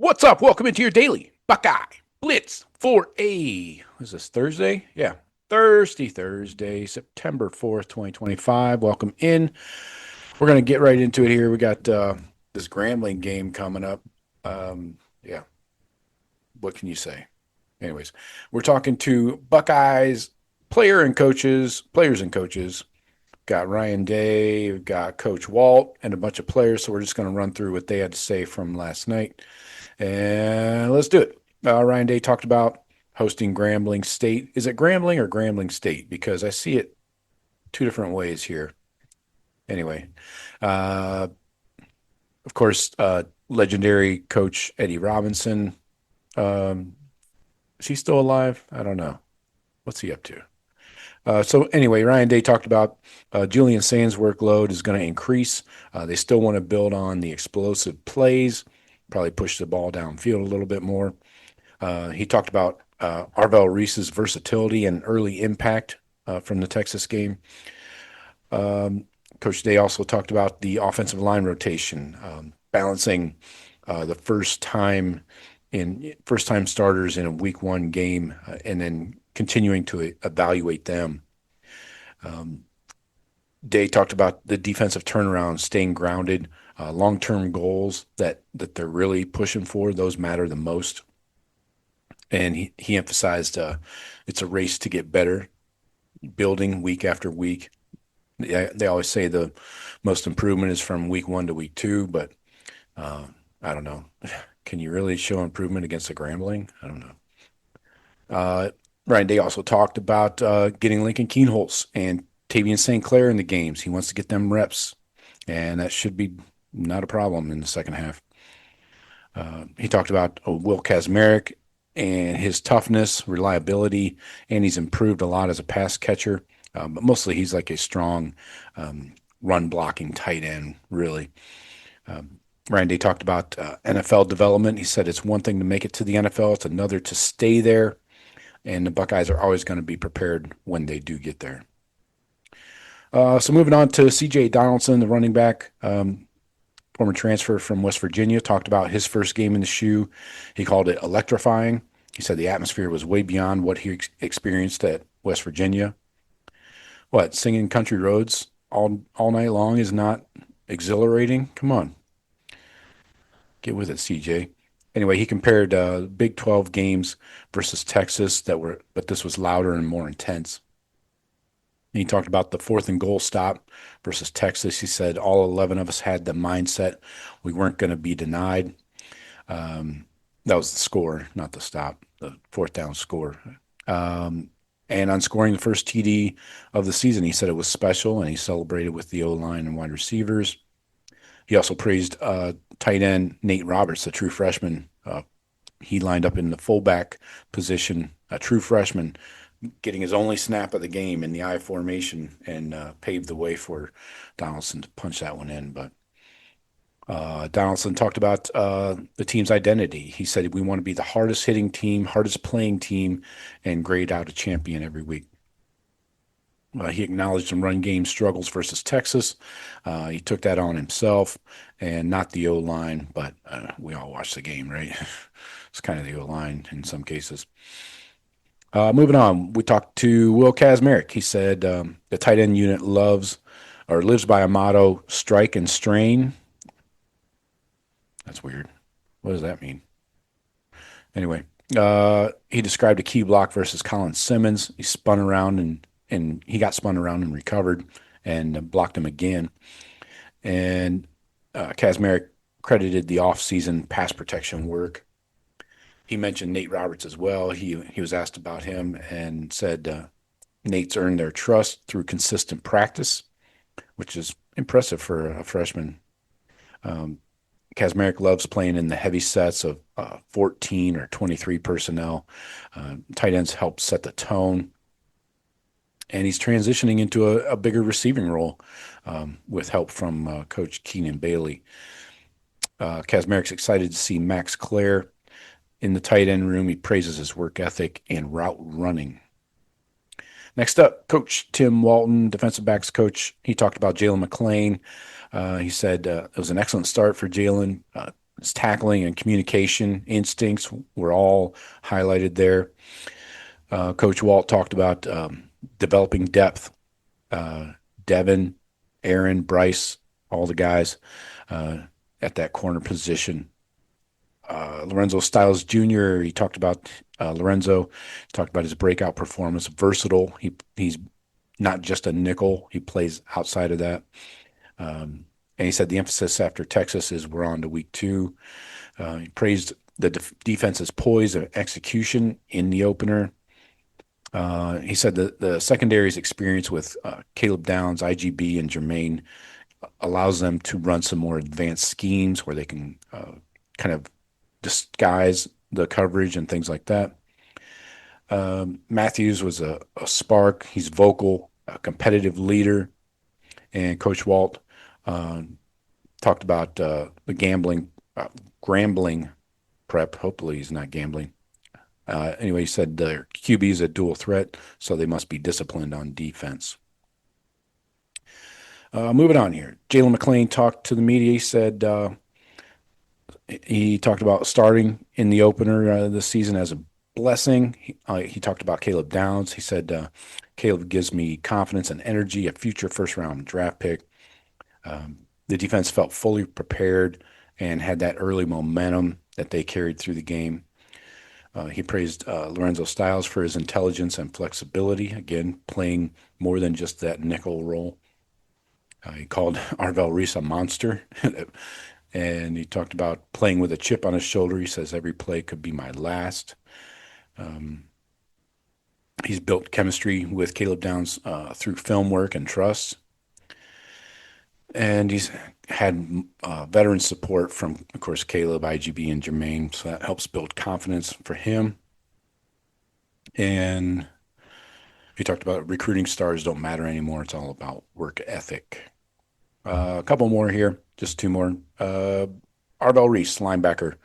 What's up? Welcome into your Daily Buckeye Blitz for is this Thursday? Yeah, Thursday, September 4th, 2025. Welcome in. We're going to get right into it here. We got this Grambling game coming up. Yeah, what can you say? Anyways, we're talking to Buckeyes players and coaches. Got Ryan Day, we've got Coach Walt, and a bunch of players. So we're just going to run through what they had to say from last night. And let's do it. Ryan Day talked about hosting Grambling State. Is it Grambling or Grambling State? Because I see it two different ways here. Anyway, of course, legendary coach Eddie Robinson. Is he still alive? I don't know. What's he up to? So anyway, Ryan Day talked about Julian Sayin's workload is going to increase. They still want to build on the explosive plays, probably push the ball downfield a little bit more. He talked about Arvell Reese's versatility and early impact from the Texas game. Coach Day also talked about the offensive line rotation, balancing the first time starters in a week one game, and then continuing to evaluate them. Day talked about the defensive turnaround, staying grounded, long-term goals that they're really pushing for. Those matter the most. And he emphasized it's a race to get better, building week after week. They always say the most improvement is from week 1 to week 2, but I don't know. Can you really show improvement against a Grambling? I don't know. Ryan Day also talked about getting Lincoln Keenholz and Tavian St. Clair in the games. He wants to get them reps, and that should be not a problem in the second half. He talked about Will Kacmarek and his toughness, reliability, and he's improved a lot as a pass catcher. But mostly he's like a strong run-blocking tight end, really. Ryan Day talked about NFL development. He said it's one thing to make it to the NFL. It's another to stay there. And the Buckeyes are always going to be prepared when they do get there. So moving on to C.J. Donaldson, the running back, former transfer from West Virginia, talked about his first game in the shoe. He called it electrifying. He said the atmosphere was way beyond what he experienced at West Virginia. What, singing country roads all night long is not exhilarating? Come on. Get with it, CJ. Anyway, he compared Big 12 games versus Texas but this was louder and more intense. And he talked about the 4th and goal stop versus Texas. He said all 11 of us had the mindset we weren't going to be denied. That was the score, not the stop, the 4th down score. And on scoring the first TD of the season, he said it was special, and he celebrated with the O-line and wide receivers. He also praised tight end Nate Roberts, the true freshman. He lined up in the fullback position, a true freshman, getting his only snap of the game in the I formation, and paved the way for Donaldson to punch that one in. But Donaldson talked about the team's identity. He said, we want to be the hardest hitting team, hardest playing team, and grade out a champion every week. He acknowledged some run game struggles versus Texas. He took that on himself, and not the O-line, but we all watched the game, right? It's kind of the O-line in some cases. Moving on, we talked to Will Kacmarek. He said the tight end unit lives by a motto, strike and strain. That's weird. What does that mean? Anyway, he described a key block versus Colin Simmons. He spun around and he got spun around and recovered and blocked him again. And Kacmarek credited the offseason pass protection work. He mentioned Nate Roberts as well. He was asked about him and said Nate's earned their trust through consistent practice, which is impressive for a freshman. Kacmarek loves playing in the heavy sets of 14 or 23 personnel. Tight ends help set the tone. And he's transitioning into a bigger receiving role with help from Coach Keenan Bailey. Kacmarek's excited to see Max Clare in the tight end room. He praises his work ethic and route running. Next up, Coach Tim Walton, defensive backs coach. He talked about Jaylen McClain. He said it was an excellent start for Jaylen. His tackling and communication instincts were all highlighted there. Coach Walt talked about developing depth. Devin, Aaron, Bryce, all the guys at that corner position. Lorenzo Styles Jr., he talked about Lorenzo, talked about his breakout performance, versatile. He's not just a nickel. He plays outside of that. And he said the emphasis after Texas is we're on to week 2. He praised the defense's poise and execution in the opener. He said the secondary's experience with Caleb Downs, IGB, and Jermaine allows them to run some more advanced schemes where they can kind of disguise the coverage and things like that. Matthews was a spark. He's vocal, a competitive leader. And Coach Walt talked about the grambling prep. Hopefully he's not gambling. Anyway, he said the QB is a dual threat, so they must be disciplined on defense. Moving on here. Jaylen McClain talked to the media. He said he talked about starting in the opener this season as a blessing. He talked about Caleb Downs. He said, Caleb gives me confidence and energy, a future first-round draft pick. The defense felt fully prepared and had that early momentum that they carried through the game. He praised Lorenzo Styles for his intelligence and flexibility, again, playing more than just that nickel role. He called Arvell Reese a monster, and he talked about playing with a chip on his shoulder. He says, every play could be my last. He's built chemistry with Caleb Downs through film work and trust. And he's had veteran support from, of course, Caleb, IGB, and Jermaine, so that helps build confidence for him. And he talked about recruiting stars don't matter anymore. It's all about work ethic. A couple more here, just 2 more. Arvell Reese, linebacker.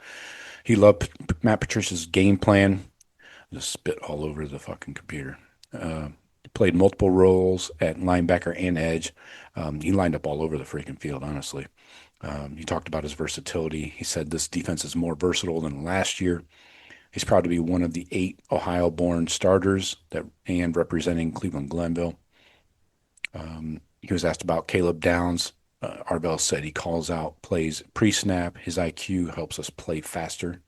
He loved Matt Patricia's game plan. Just spit all over the fucking computer. Played multiple roles at linebacker and edge. He lined up all over the freaking field, honestly. He talked about his versatility. He said this defense is more versatile than last year. He's proud to be one of the 8 Ohio-born starters and representing Cleveland Glenville. He was asked about Caleb Downs. Arvell said he calls out plays pre-snap. His IQ helps us play faster.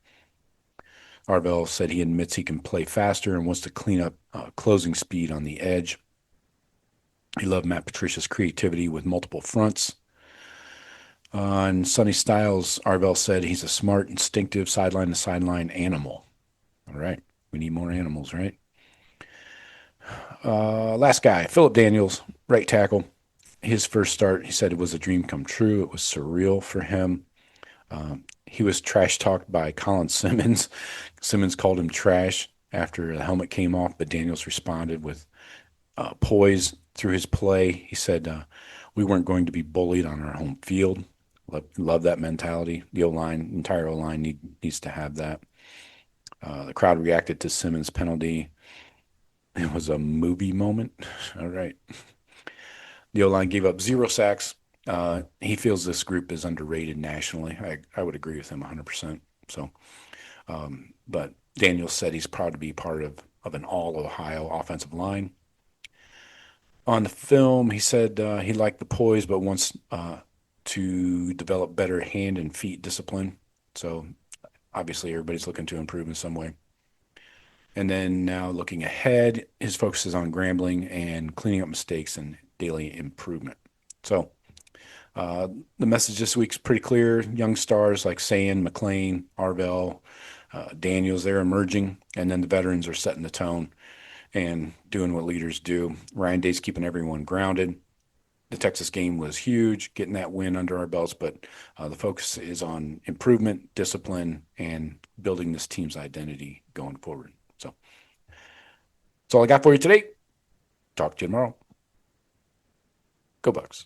Arvell said he admits he can play faster and wants to clean up closing speed on the edge. He loved Matt Patricia's creativity with multiple fronts. On Sonny Styles, Arvell said he's a smart, instinctive, sideline-to-sideline animal. All right. We need more animals, right? Last guy, Phillip Daniels, right tackle. His first start, he said it was a dream come true. It was surreal for him. He was trash talked by Colin Simmons. Simmons called him trash after the helmet came off, but Daniels responded with poise through his play. He said, we weren't going to be bullied on our home field. Love that mentality. The O-line, entire O-line needs to have that. The crowd reacted to Simmons' penalty. It was a movie moment. All right. The O-line gave up 0 sacks. He feels this group is underrated nationally. I would agree with him 100%. So, but Daniel said he's proud to be part of an all-Ohio offensive line. On the film, he said he liked the poise, but wants to develop better hand and feet discipline. So, obviously, everybody's looking to improve in some way. And then now looking ahead, his focus is on scrambling and cleaning up mistakes and daily improvement. So, the message this week's pretty clear. Young stars like Sayin, McClain, Arvell, Daniels, they're emerging, and then the veterans are setting the tone and doing what leaders do. Ryan Day's keeping everyone grounded. The Texas game was huge, getting that win under our belts, but the focus is on improvement, discipline, and building this team's identity going forward. So that's all I got for you today. Talk to you tomorrow. Go Bucks.